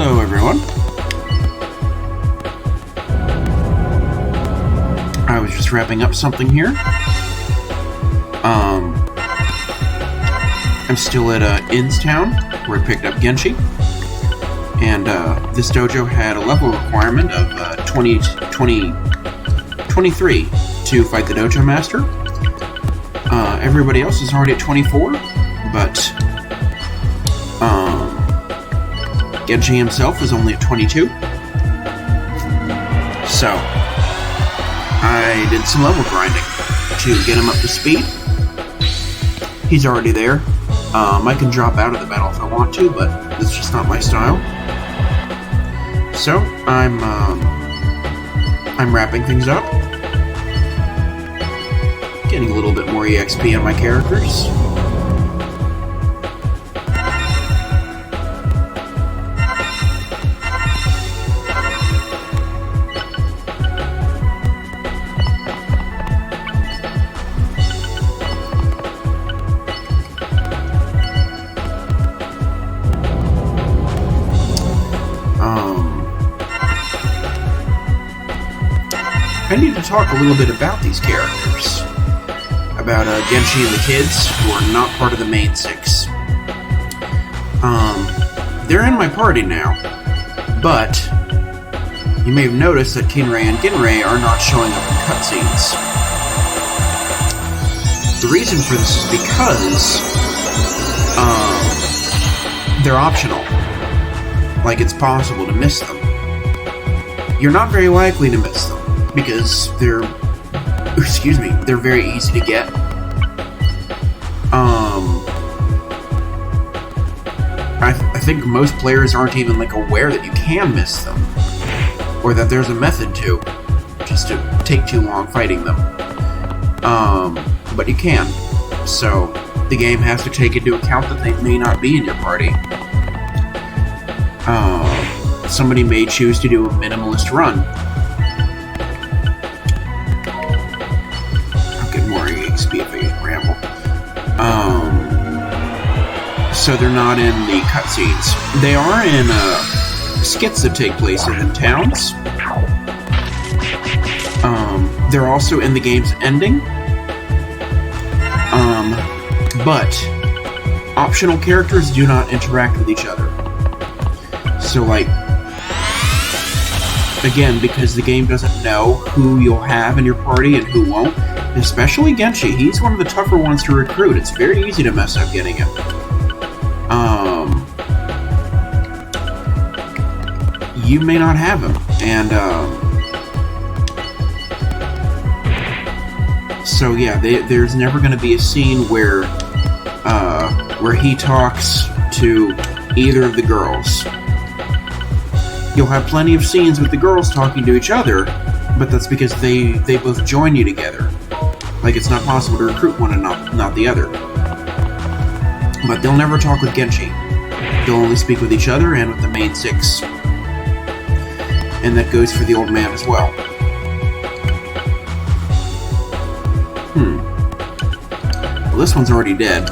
Hello, everyone. I was just wrapping up something here. I'm still at Instown, where I picked up Genshi. And this dojo had a level requirement of 23 to fight the dojo master. Everybody else is already at 24, but Genshi himself is only at 22. So I did some level grinding to get him up to speed. He's already there. I can drop out of the battle if I want to, but it's just not my style. So I'm wrapping things up, getting a little bit more EXP on my characters. I need to talk a little bit about these characters. About Genshi and the kids, who are not part of the main six. They're in my party now, but you may have noticed that Kinrei and Ginrei are not showing up in cutscenes. The reason for this is because they're optional. Like, it's possible to miss them. You're not very likely to miss them, because they're very easy to get. I think most players aren't even aware that you can miss them, or that there's a method to, just to take too long fighting them. But you can. So the game has to take into account that they may not be in your party. Somebody may choose to do a minimalist run. So they're not in the cutscenes. They are in skits that take place in towns. They're also in the game's ending. But optional characters do not interact with each other. So, again, because the game doesn't know who you'll have in your party and who won't, especially Genshi, he's one of the tougher ones to recruit. It's very easy to mess up getting him. You may not have him, and so yeah, there's never going to be a scene where he talks to either of the girls. You'll have plenty of scenes with the girls talking to each other, but that's because they both join you together. It's not possible to recruit one and not the other. But they'll never talk with Genshi. They'll only speak with each other and with the main six. And that goes for the old man as well. Well, this one's already dead.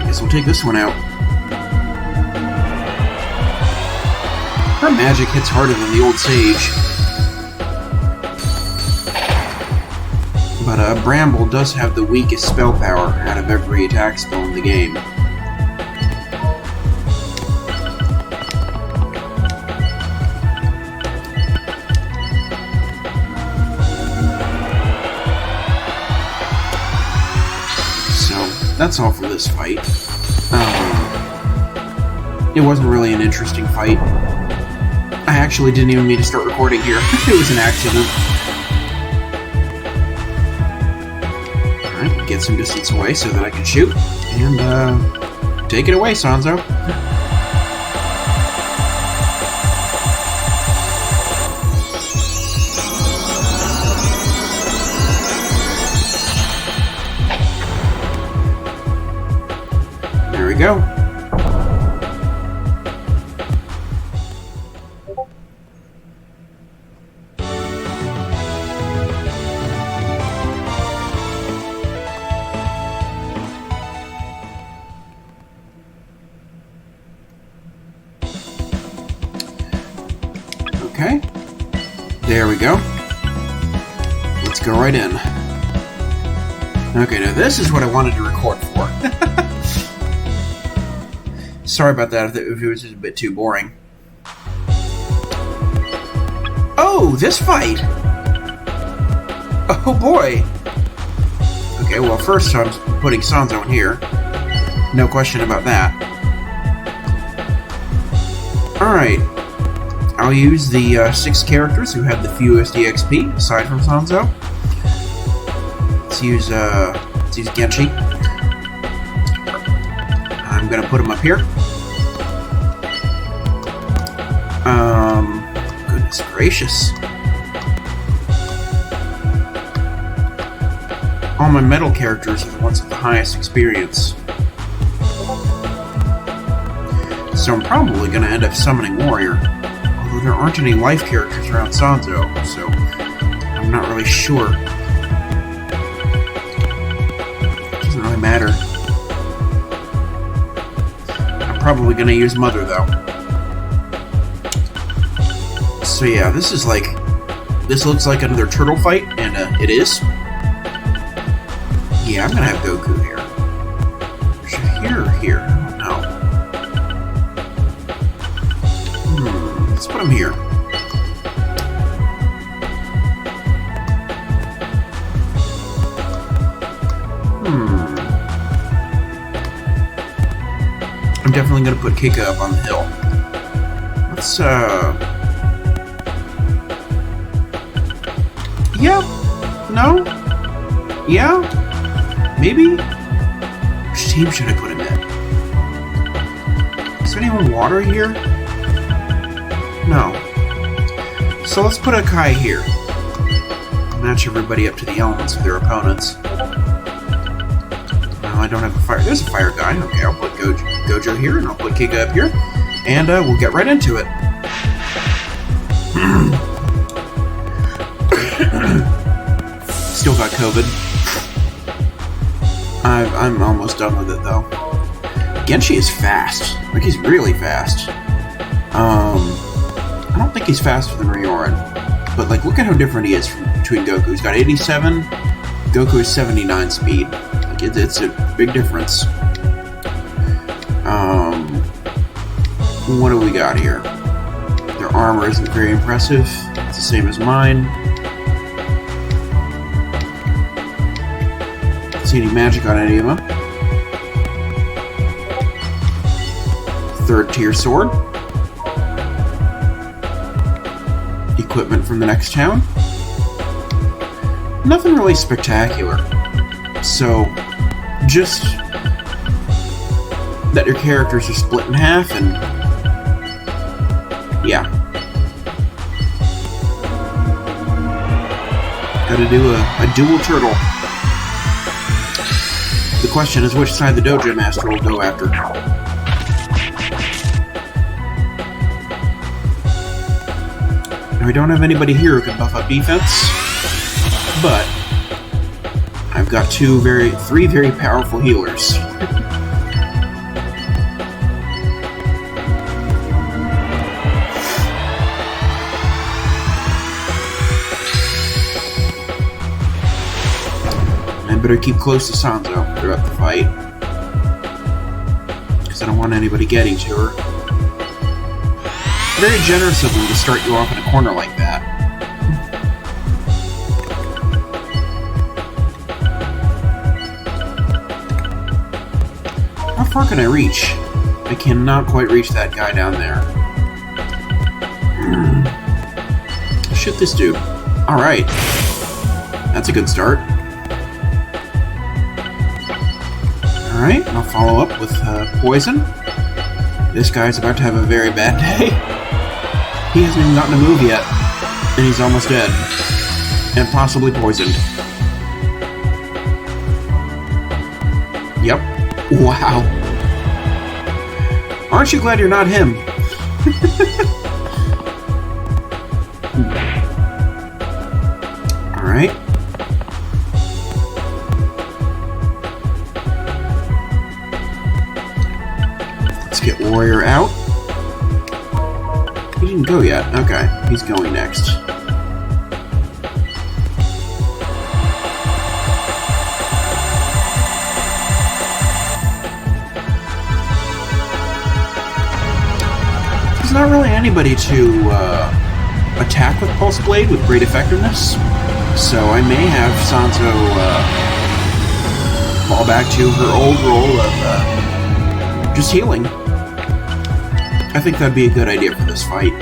Guess we'll take this one out. Her magic hits harder than the old sage. But Bramble does have the weakest spell power out of every attack spell in the game. So, that's all for this fight. It wasn't really an interesting fight. I actually didn't even mean to start recording here. It was an accident. Alright, get some distance away so that I can shoot. And, take it away, Sanzo. There we go. There we go. Let's go right in. Okay, now this is what I wanted to record for. Sorry about that if it was just a bit too boring. Oh, this fight! Oh boy! Okay, well first I'm putting Sanzo in here. No question about that. Alright. I'll use the 6 characters who have the fewest EXP, aside from Sanzo. Let's use Genshi. I'm gonna put him up here. Goodness gracious. All my metal characters are the ones with the highest experience. So I'm probably gonna end up summoning Warrior. Although there aren't any life characters around Sanzo, so I'm not really sure. Doesn't really matter. I'm probably gonna use Mother though. So yeah, this looks like another turtle fight, and it is. Yeah, I'm gonna have Goku here. Here, I don't know. Let's put him here. I'm definitely gonna put Kika up on the hill. Let's, yeah? No? Yeah? Maybe? Which team should I put him in? Is there anyone water here? No. So let's put a Kai here. Match everybody up to the elements of their opponents. Well, I don't have a fire. There's a fire guy. Okay, I'll put Gojo here, and I'll put Kika up here. And we'll get right into it. Still got COVID. I'm almost done with it, though. Genshi is fast. Like, he's really fast. I don't think he's faster than Ryoran. But, like, look at how different he is between Goku. He's got 87. Goku is 79 speed. Like, it's a big difference. What do we got here? Their armor isn't very impressive. It's the same as mine. Don't see any magic on any of them. 3rd tier sword. Equipment from the next town. Nothing really spectacular. So, just that your characters are split in half, and yeah. Gotta do a dual turtle. The question is which side the Dojo Master will go after. Now, we don't have anybody here who can buff up defense, but I've got 3 very powerful healers. I better keep close to Sanzo throughout the fight, because I don't want anybody getting to her. Very generous of them to start you off in a corner like that. How far can I reach? I cannot quite reach that guy down there. Shoot this dude. Alright. That's a good start. Alright, I'll follow up with poison. This guy's about to have a very bad day. He hasn't even gotten a move yet, and he's almost dead. And possibly poisoned. Yep. Wow. Aren't you glad you're not him? Alright. Let's get Warrior out. He didn't go yet. Okay, he's going next. not really anybody to attack with Pulse Blade with great effectiveness, so I may have Sanzo fall back to her old role of just healing. I think that'd be a good idea for this fight.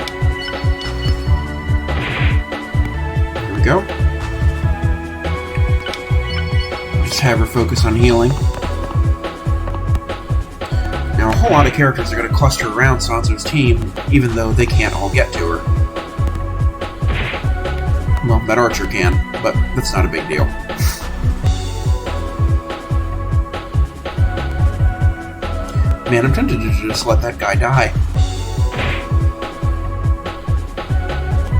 Here we go. Just have her focus on healing. Now, a whole lot of characters are going to cluster around Sanzo's team, even though they can't all get to her. Well, that archer can, but that's not a big deal. Man, I'm tempted to just let that guy die.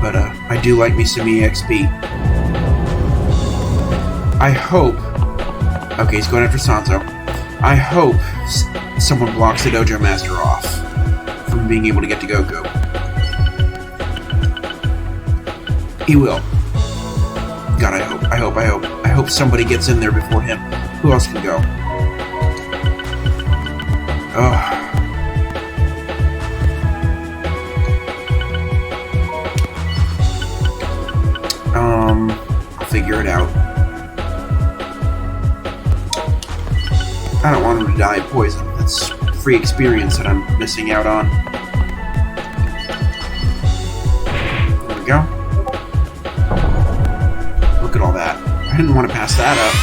But, I do like me some EXP. I hope... Okay, he's going after Sanzo. I hope someone blocks the Dojo Master off from being able to get to Goku. He will. God, I hope somebody gets in there before him. Who else can go? Ugh. I'll figure it out. I don't want him to die of poison. That's free experience that I'm missing out on. There we go. Look at all that. I didn't want to pass that up.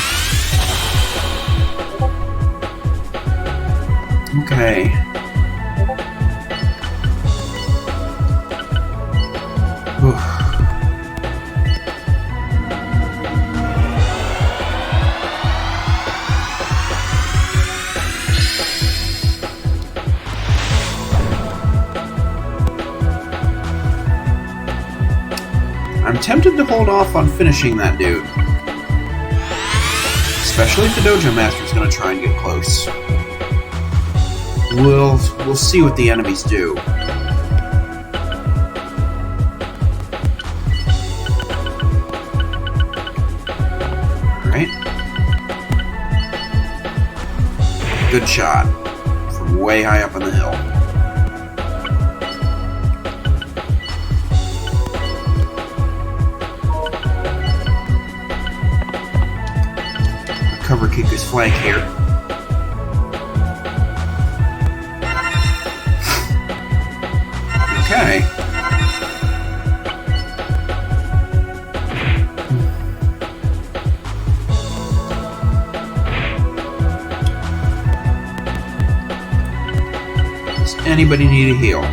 Okay. Oof. I'm tempted to hold off on finishing that dude. Especially if the Dojo Master's gonna try and get close. We'll see what the enemies do. Alright. Good shot. From way high up on the hill. Cover Kiku's flank here. Okay. Does anybody need a heal?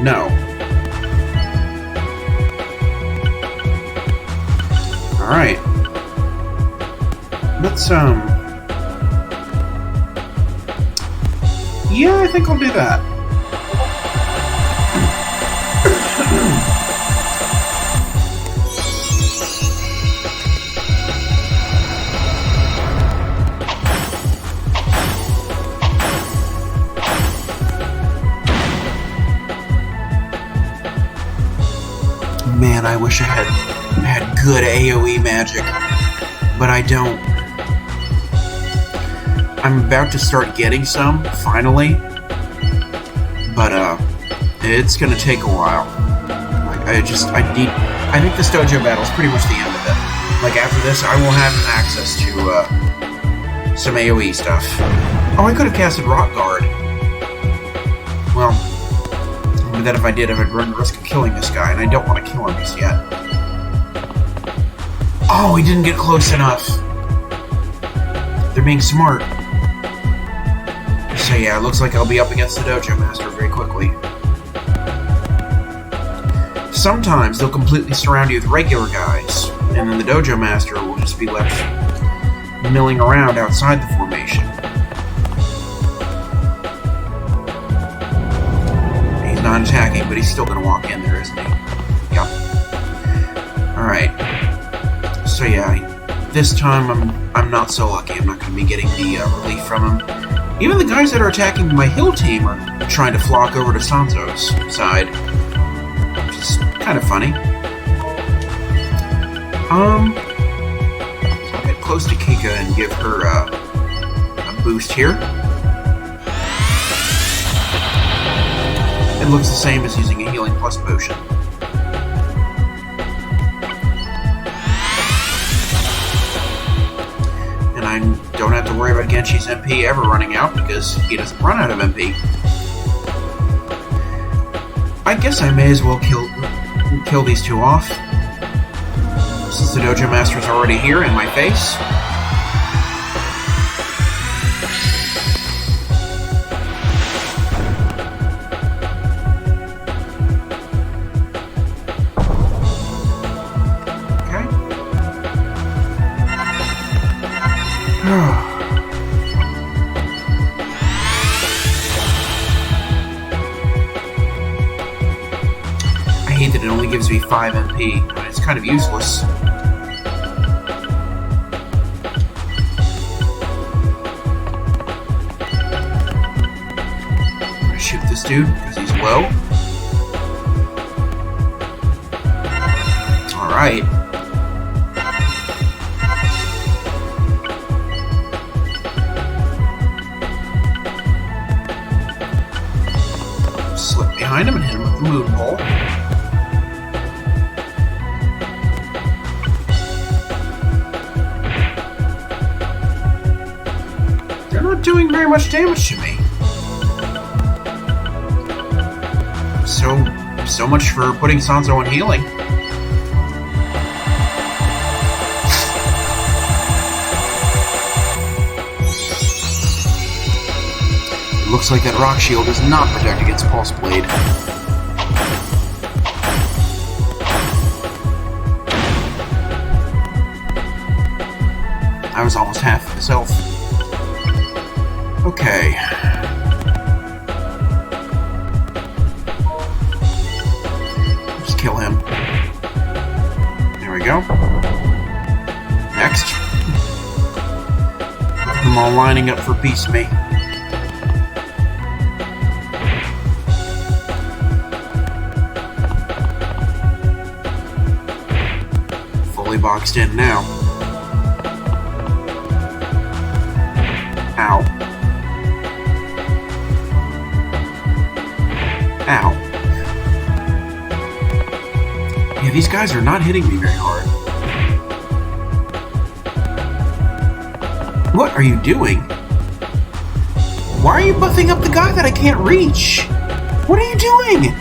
No. Alright. Let's, yeah, I think I'll do that. Man, I wish I had good AoE magic, but I don't. I'm about to start getting some, finally, but, it's gonna take a while. Like, I think this dojo battle is pretty much the end of it. Like, after this, I will have access to, some AoE stuff. Oh, I could have casted Rock Guard. Well, but then if I did, I would run the risk of killing this guy, and I don't want to kill him just yet. Oh, he didn't get close enough. They're being smart. So yeah, it looks like I'll be up against the Dojo Master very quickly. Sometimes they'll completely surround you with regular guys, and then the Dojo Master will just be left milling around outside the formation. He's not attacking, but he's still going to walk in there, isn't he? Yep. Alright. So yeah, this time I'm not so lucky. I'm not going to be getting the relief from him. Even the guys that are attacking my hill team are trying to flock over to Sanzo's side. Which is kind of funny. I'll get close to Kika and give her a boost here. And looks the same as using a healing plus potion. And I don't have to worry about Genshi's MP ever running out because he doesn't run out of MP. I guess I may as well kill these two off. Since the Dojo Master's already here in my face. I hate that it only gives me 5 MP. I mean, it's kind of useless. I'm gonna shoot this dude because he's low. Alright. Slip behind him and hit him with the moon pole. They're not doing very much damage to me. So much for putting Sanzo on healing. Looks like that rock shield does not protect against Pulse Blade. I was almost half of his health. Okay. Just kill him. There we go. Next. I'm all lining up for Beast Me. Boxed in now. Ow. Ow. Yeah, these guys are not hitting me very hard. What are you doing? Why are you buffing up the guy that I can't reach? What are you doing?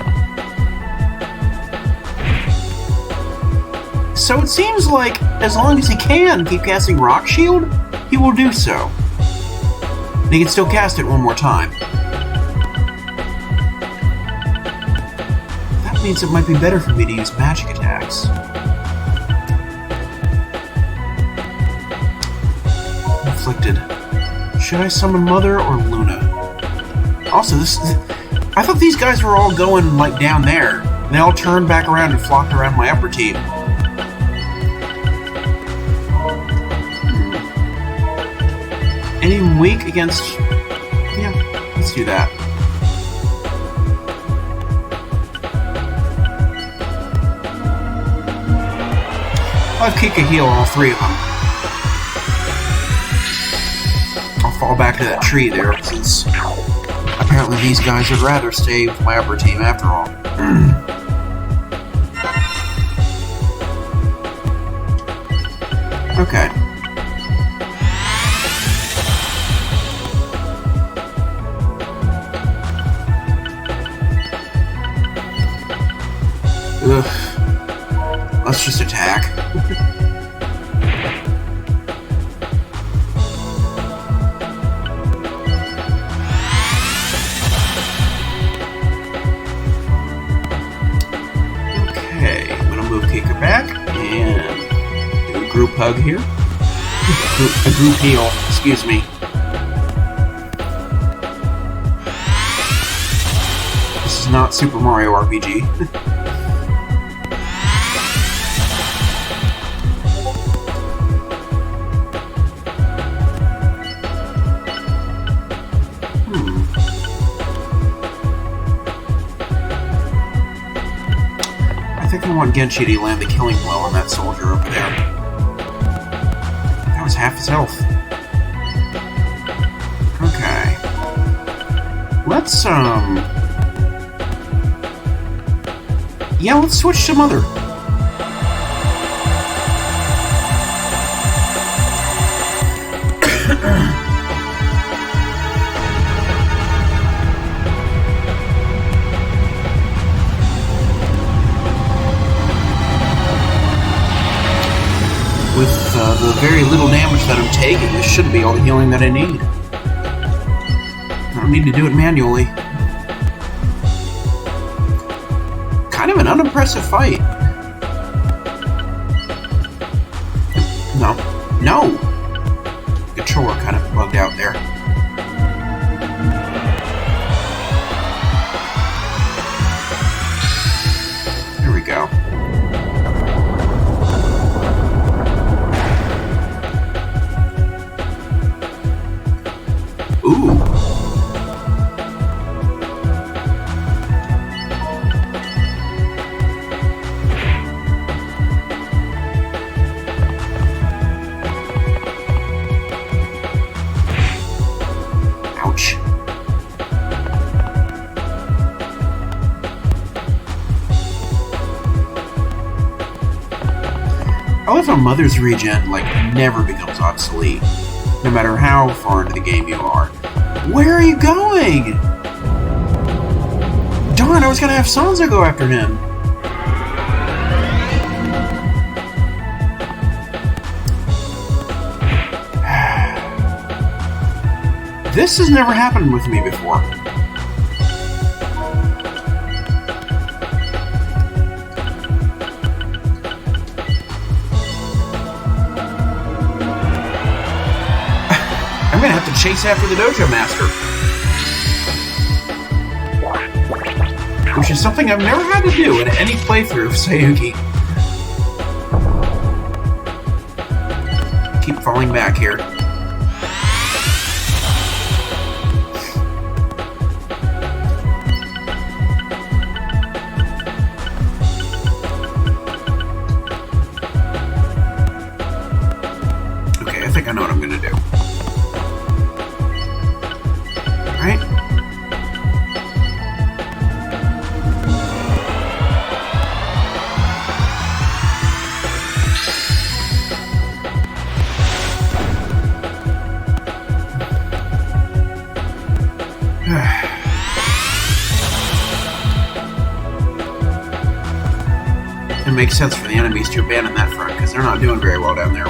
So it seems like, as long as he can keep casting Rock Shield, he will do so. And he can still cast it one more time. That means it might be better for me to use magic attacks. Afflicted. Should I summon Mother or Luna? Also, I thought these guys were all going, like, down there. And they all turned back around and flocked around my upper team. Any weak against... Yeah, let's do that. I'll have Kika heal all 3 of them. I'll fall back to that tree there, since apparently these guys would rather stay with my upper team after all. Okay. Ugh. Let's just attack. Okay, I'm gonna move Kika back and do a group hug here. A group heal, excuse me. This is not Super Mario RPG. I think I want Genshi to land the killing blow on that soldier over there. That was half his health. Okay. Let's, Yeah, let's switch to Mother. With the very little damage that I'm taking, this should be all the healing that I need. I don't need to do it manually. Kind of an unimpressive fight. No! Controller kind of bugged out there. There we go. Ooh. Ouch. I love how Mother's regen, never becomes obsolete, no matter how far into the game you are. Where are you going? Darn, I was gonna have Sansa go after him. This has never happened with me before. I'm gonna have to chase after the dojo master. Which is something I've never had to do in any playthrough of Saiyuki. Keep falling back here. Okay, I think I know what I'm gonna do. Right? It makes sense for the enemies to abandon that front, because they're not doing very well down there.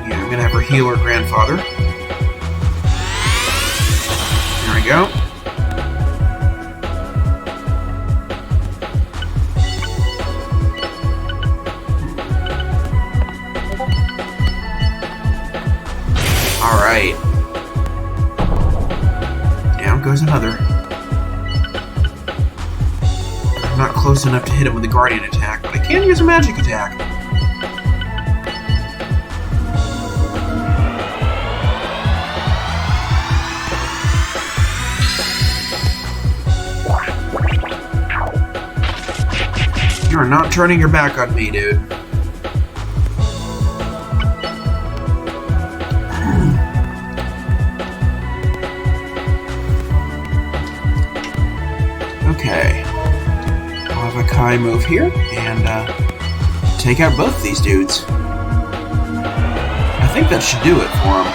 Yeah, I'm gonna have her heal her grandfather. There we go. Alright. Down goes another. I'm not close enough to hit him with a guardian attack, but I can use a magic attack. You are not turning your back on me, dude. Okay. I'll have a Kai move here and take out both these dudes. I think that should do it for him.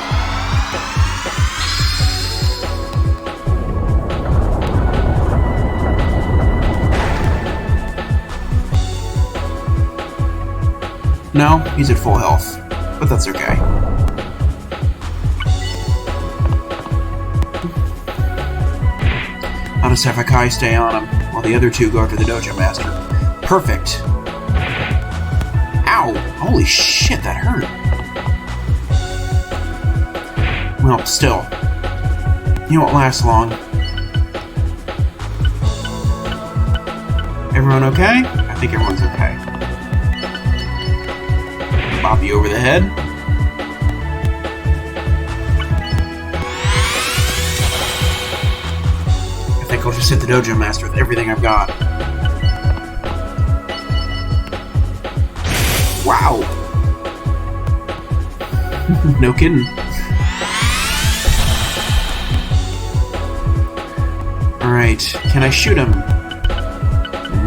No, he's at full health, but that's okay. I'll just have Akai stay on him, while the other two go after the dojo master. Perfect! Ow! Holy shit, that hurt! Well, still. You won't last long. Everyone okay? I think everyone's okay. Bop you over the head. I think I'll just hit the dojo master with everything I've got. Wow! No kidding. Alright. Alright, can I shoot him?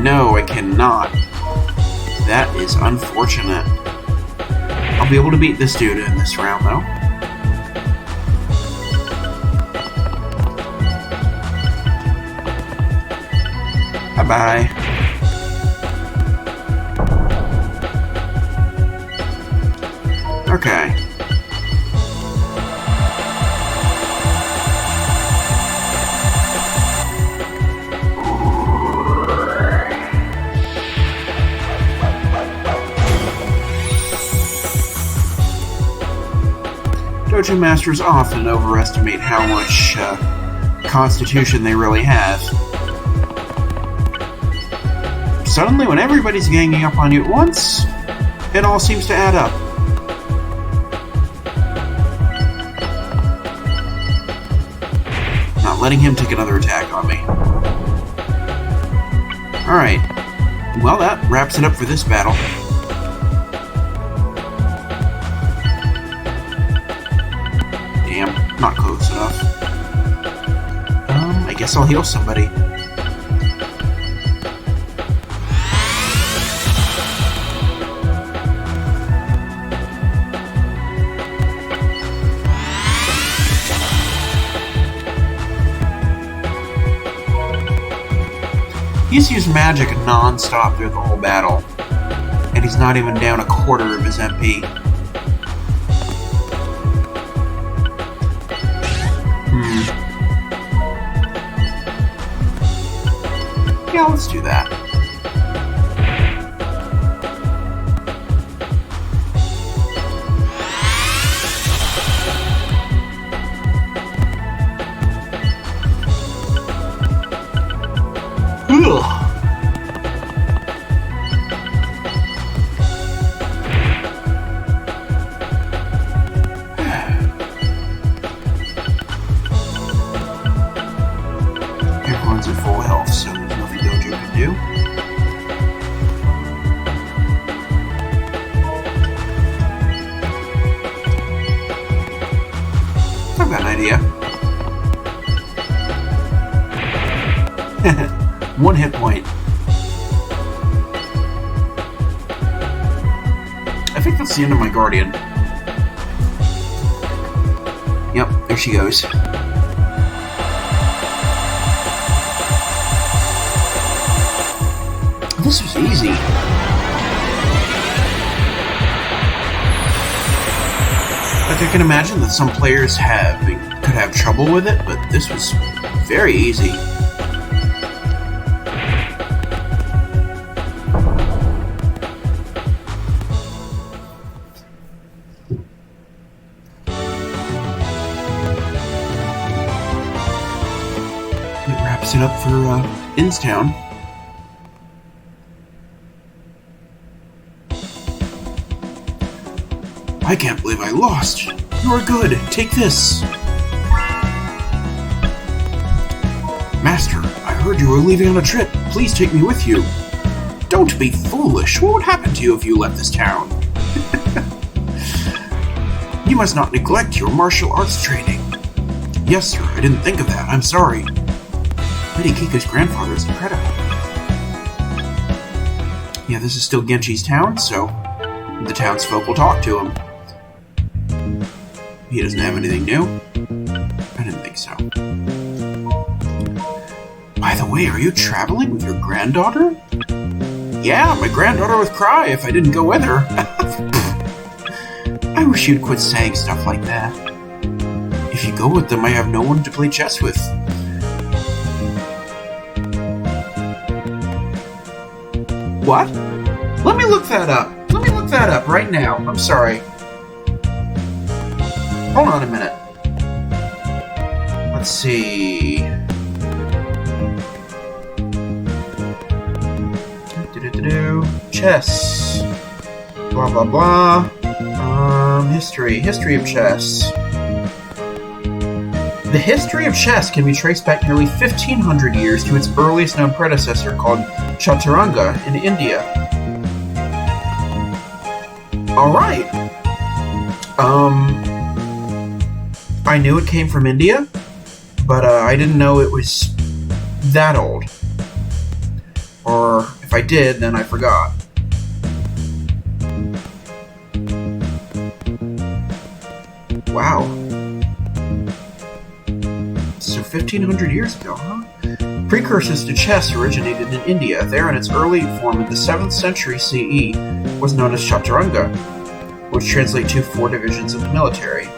No, I cannot. That is unfortunate. I'll be able to beat this dude in this round, though. Bye-bye. Okay. Dojo masters often overestimate how much constitution they really have. Suddenly, when everybody's ganging up on you at once, it all seems to add up. Not letting him take another attack on me. Alright. Well, that wraps it up for this battle. Damn, not close enough. I guess I'll heal somebody. He's used magic non-stop through the whole battle, and he's not even down a quarter of his MP. Yeah, let's do that. Everyone's at full health, so there's nothing Dojo can do. I've got an idea. One hit point. I think that's the end of my Guardian. Yep, there she goes. This was easy. Like, I can imagine that some players could have trouble with it, but this was very easy. It wraps it up for Instown. I can't believe I lost. You're good. Take this. Master, I heard you were leaving on a trip. Please take me with you. Don't be foolish. What would happen to you if you left this town? You must not neglect your martial arts training. Yes, sir. I didn't think of that. I'm sorry. Lady Kika's grandfather is incredible. Yeah, this is still Genshi's town, so the townsfolk will talk to him. He doesn't have anything new? I didn't think so. By the way, are you traveling with your granddaughter? Yeah, my granddaughter would cry if I didn't go with her. I wish you'd quit saying stuff like that. If you go with them, I have no one to play chess with. What? Let me look that up. Let me look that up right now. I'm sorry. Hold on a minute. Let's see. Chess. Blah, blah, blah. History of chess. The history of chess can be traced back nearly 1,500 years to its earliest known predecessor called Chaturanga in India. Alright. I knew it came from India, but I didn't know it was that old. Or if I did, then I forgot. Wow. So 1500 years ago, huh? Precursors to chess originated in India. There, in its early form in the 7th century CE, was known as chaturanga, which translates to 4 divisions of the military.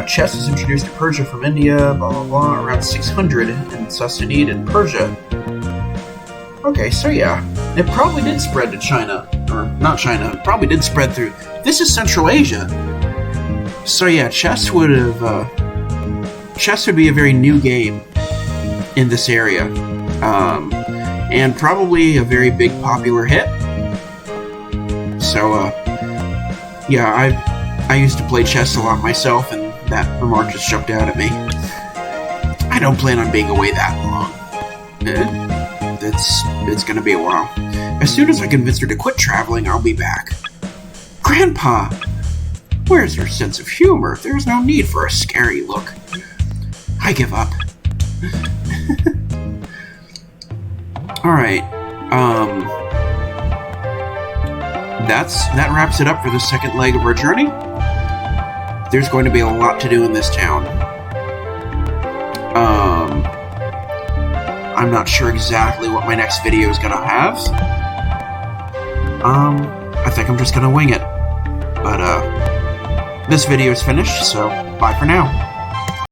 Chess was introduced to Persia from India, blah blah blah, around 600 in Sassanid in Persia. Okay, so yeah, it probably did spread to China, or not China, it probably did spread through. This is Central Asia. So yeah, chess would be a very new game in this area, and probably a very big popular hit. So yeah, I used to play chess a lot myself, and that remark just jumped out at me. I don't plan on being away that long. It's gonna be a while. As soon as I convince her to quit traveling, I'll be back. Grandpa! Where's your sense of humor? There's no need for a scary look. I give up. Alright, that wraps it up for the second leg of our journey. There's going to be a lot to do in this town. I'm not sure exactly what my next video is gonna have. I think I'm just gonna wing it. But, this video is finished, so bye for now.